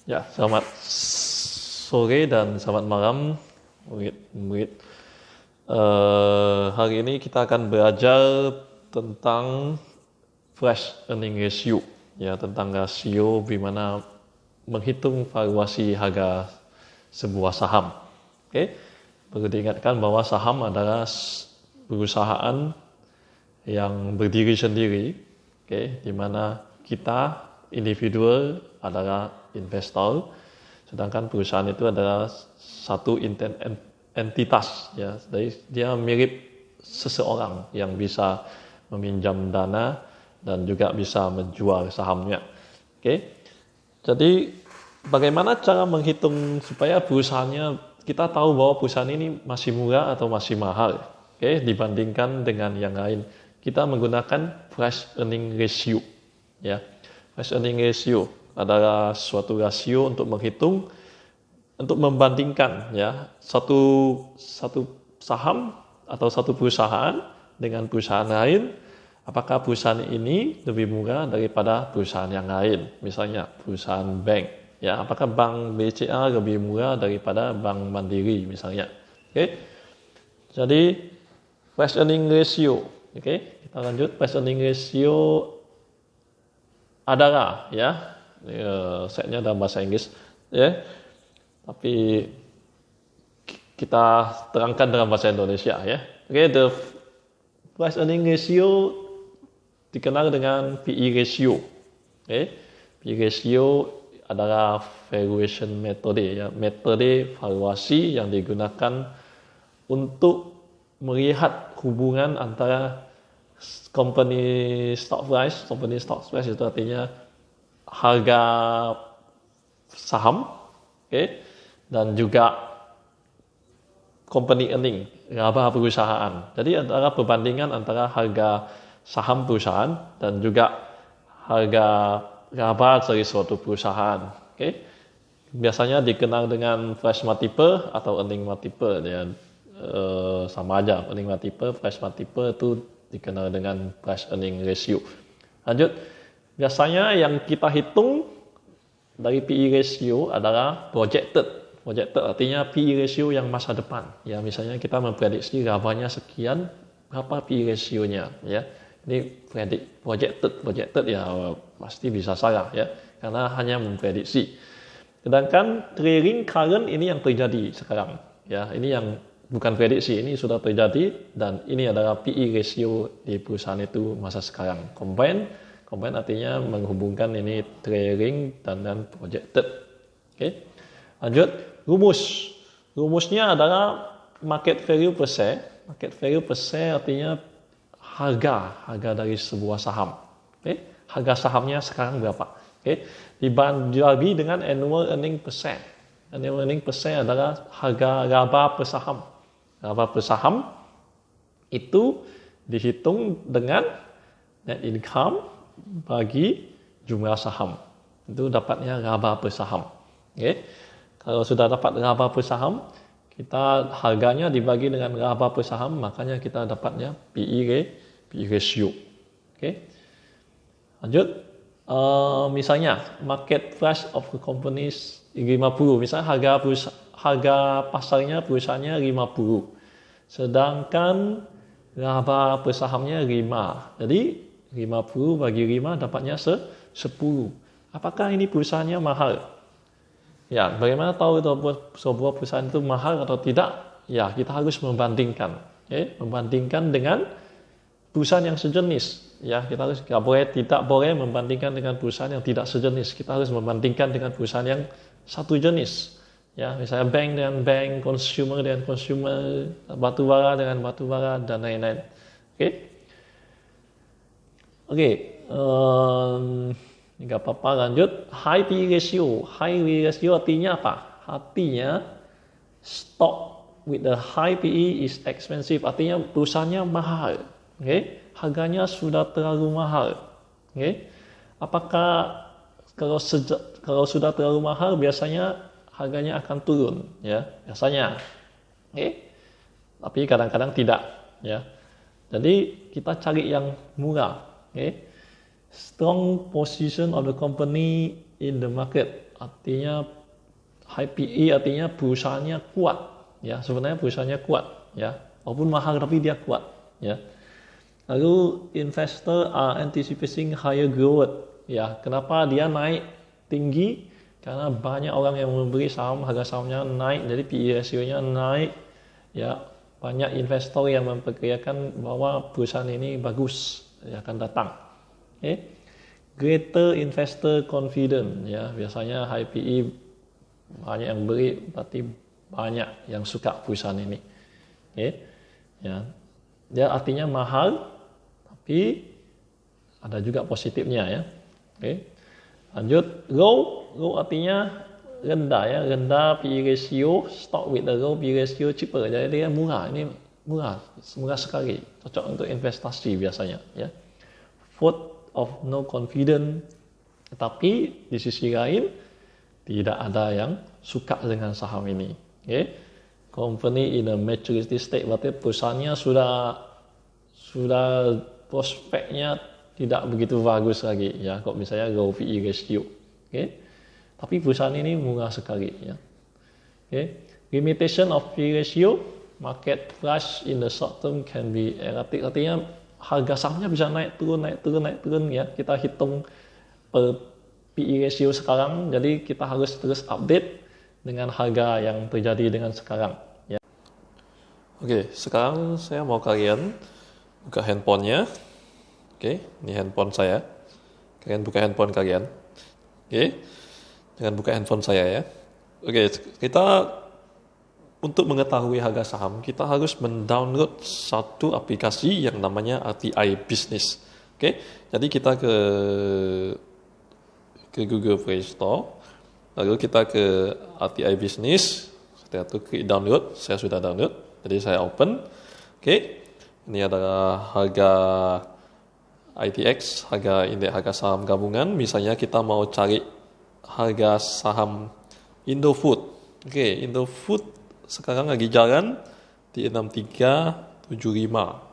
Ya, selamat sore dan selamat malam, murid-murid. Hari ini kita akan belajar tentang price earning ratio, ya, tentang rasio bagaimana menghitung valuasi harga sebuah saham. Oke, perlu diingatkan bahwa saham adalah perusahaan yang berdiri sendiri, di mana kita individual adalah investor, sedangkan perusahaan itu adalah satu entitas, ya. Jadi dia mirip seseorang yang bisa meminjam dana dan juga bisa menjual sahamnya. Jadi bagaimana cara menghitung supaya perusahaannya, kita tahu bahwa perusahaan ini masih murah atau masih mahal, dibandingkan dengan yang lain. Kita menggunakan price earning ratio, ya. Price earning ratio adalah suatu rasio untuk menghitung, untuk membandingkan, ya, satu saham atau satu perusahaan dengan perusahaan lain. Apakah perusahaan ini lebih murah daripada perusahaan yang lain? Misalnya perusahaan bank, ya, apakah bank BCA lebih murah daripada bank Mandiri misalnya. Jadi price earning ratio, kita lanjut. Price earning ratio adalah, ya, setnya dalam bahasa Inggris, ya, tapi kita terangkan dalam bahasa Indonesia, ya. The price earning ratio dikenal dengan PE ratio. PE ratio adalah valuation metode, ya, metode valuasi yang digunakan untuk melihat hubungan antara company stock price itu artinya harga saham, dan juga company earning, laba perusahaan. Jadi antara perbandingan antara harga saham perusahaan dan juga harga laba dari suatu perusahaan. Biasanya dikenal dengan price multiple atau earning multiple, ya. Sama aja, earning multiple, price multiple itu dikenal dengan price earning ratio. Lanjut, biasanya yang kita hitung dari PE ratio adalah projected artinya PE ratio yang masa depan, ya. Misalnya kita memprediksi labanya sekian, berapa PE rasionya, ya. Ini projected, ya, pasti bisa salah, ya, karena hanya memprediksi. Sedangkan trailing current ini yang terjadi sekarang, ya. Ini yang bukan prediksi, ini sudah terjadi, dan ini adalah PE ratio di perusahaan itu masa sekarang. Combine artinya menghubungkan ini trailing dan projected. Lanjut, rumusnya adalah market value per share. Market value per share artinya harga dari sebuah saham. Harga sahamnya sekarang berapa? Dibagi dengan annual earning per share. Annual earning per share adalah harga laba per saham. Laba per saham itu dihitung dengan net income bagi jumlah saham. Itu dapatnya laba per saham. Kalau sudah dapat laba per saham, kita harganya dibagi dengan laba per saham, makanya kita dapatnya PE ratio. Lanjut, misalnya market price of the companies 50, misalnya harga pasarnya perusahaannya 50, sedangkan laba per sahamnya 5. Jadi 50 bagi 5 dapatnya 10. Apakah ini perusahaannya mahal? Ya, bagaimana tahu sebuah perusahaan itu mahal atau tidak? Ya, kita harus membandingkan. Membandingkan dengan perusahaan yang sejenis. Ya, kita harus tidak boleh membandingkan dengan perusahaan yang tidak sejenis. Kita harus membandingkan dengan perusahaan yang satu jenis. Ya, misalnya bank dengan bank, consumer dengan consumer, batubara dengan batubara, dan lain-lain. Nggak apa-apa, lanjut. High PE ratio. High PE ratio artinya apa? Artinya stock with the high PE is expensive. Artinya perusahaannya mahal. Harganya sudah terlalu mahal. Apakah kalau sudah terlalu mahal biasanya harganya akan turun, ya, biasanya. Tapi kadang-kadang tidak, ya. Jadi kita cari yang murah. Strong position of the company in the market. artinya high PE artinya perusahaannya kuat, ya. Sebenarnya perusahaannya kuat, ya. Walaupun mahal tapi dia kuat, ya. Lalu investor are anticipating higher growth, ya. Kenapa dia naik tinggi? Karena banyak orang yang membeli saham, harga sahamnya naik, jadi PE ratio-nya naik, ya. Banyak investor yang memperkirakan bahwa perusahaan ini bagus, ya, akan datang. Okay. Greater investor confidence, ya. Biasanya high PE banyak yang beli, berarti banyak yang suka perusahaan ini. Okay. Ya. Dia artinya mahal, tapi ada juga positifnya, ya. Okay. Lanjut, low artinya rendah, ya, rendah PE ratio, stock with the low PE ratio cheaper, jadi dia murah, ini murah sekali, cocok untuk investasi biasanya, ya. Vote of no confidence, tapi di sisi lain tidak ada yang suka dengan saham ini. Okay. Company in a maturity state, berarti perusahaannya sudah prospeknya tidak begitu bagus lagi, ya. Kalau misalnya low PE ratio, okay. Tapi perusahaan ini murah sekali, ya. Okay. Limitation of PE ratio, market price in the short term can be erratic, artinya harga sahamnya bisa naik turun, ya. Kita hitung per PE ratio sekarang, jadi kita harus terus update dengan harga yang terjadi dengan sekarang, ya. Oke, sekarang saya mau kalian buka handphonenya. Oke, ini handphone saya. Kalian buka handphone kalian. Oke, jangan buka handphone saya, ya. Oke, kita untuk mengetahui harga saham, kita harus mendownload satu aplikasi yang namanya RTI Business. Oke, jadi kita ke Google Play Store, lalu kita ke RTI Business, setelah itu klik download. Saya sudah download, jadi saya open. Oke, ini adalah harga ITX, harga indeks harga saham gabungan. Misalnya kita mau cari harga saham Indofood. Oke, Indofood sekarang lagi jalan di 6375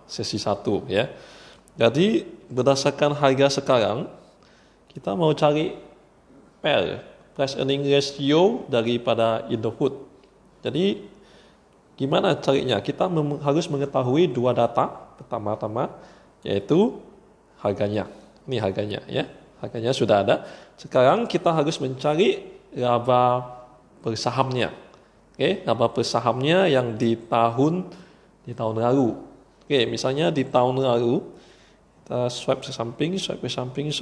sesi 1, ya. Jadi berdasarkan harga sekarang, kita mau cari PER, price earning ratio daripada Indofood. Jadi gimana carinya? Kita harus mengetahui dua data. Pertama-tama yaitu harganya. Ini harganya, ya. Harganya sudah ada. Sekarang kita harus mencari laba per sahamnya. Oke, laba per sahamnya yang di tahun lalu. Oke, misalnya di tahun lalu kita swipe ke samping.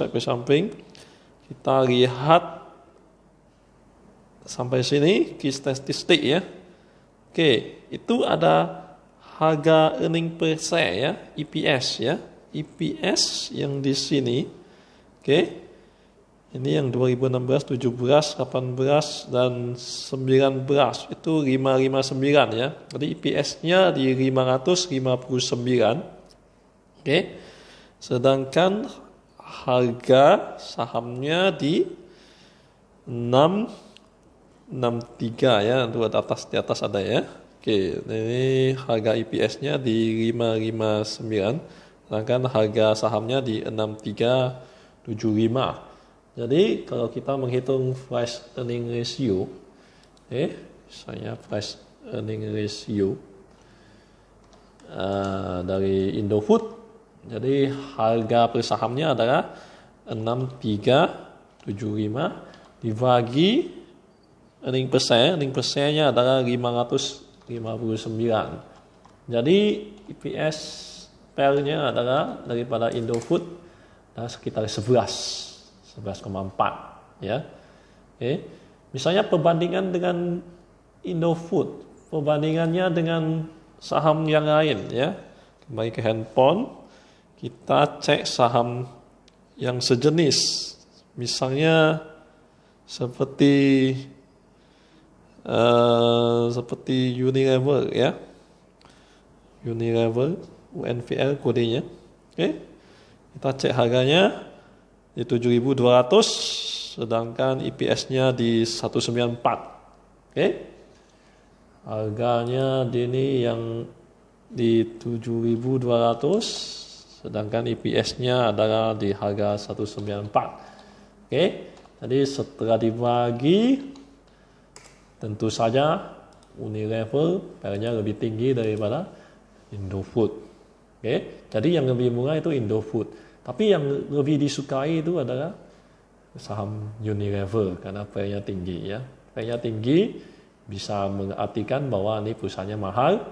Kita lihat sampai sini key statistik, ya. Oke, itu ada harga earning per share, ya, EPS, ya. EPS yang di sini, oke, ini yang 2016, 17, 18, dan 19, itu 559, ya. Jadi EPS-nya di 559, oke. Sedangkan harga sahamnya di 663, ya, di atas ada, ya. Oke, ini harga EPS-nya di 559. Sedangkan harga sahamnya di 6375. Jadi kalau kita menghitung price earning ratio, misalnya price earning ratio dari Indofood, jadi harga per sahamnya adalah 6375 dibagi earning per share-nya adalah 559. Jadi EPS PER-nya adalah daripada Indofood sekitar 11,4, ya. Oke. Misalnya perbandingan dengan Indofood, perbandingannya dengan saham yang lain, ya. Kembali ke handphone, kita cek saham yang sejenis. Misalnya seperti Unilever, ya. Unilever UNVR kodenya. Oke. Kita cek harganya di 7.200, sedangkan EPS-nya di 194. Oke. Harganya ini yang di 7.200, sedangkan EPS-nya adalah di harga 194. Oke. Jadi setelah dibagi, tentu saja Unilever PL-nya lebih tinggi daripada Indofood. Oke, jadi yang lebih murah itu Indofood. Tapi yang lebih disukai itu adalah saham Unilever karena PL-nya tinggi ya. PL-nya tinggi bisa mengartikan bahwa ini perusahaannya mahal,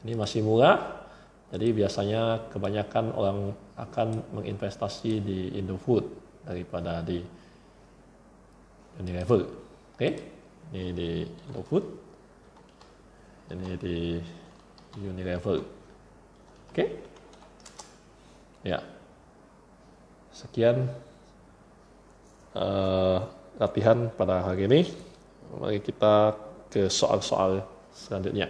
ini masih murah. Jadi biasanya kebanyakan orang akan menginvestasi di Indofood daripada di Unilever. Oke, ini di Indofood, ini di Unilever. Oke, ya. Sekian latihan pada hari ini. Mari kita ke soal-soal selanjutnya.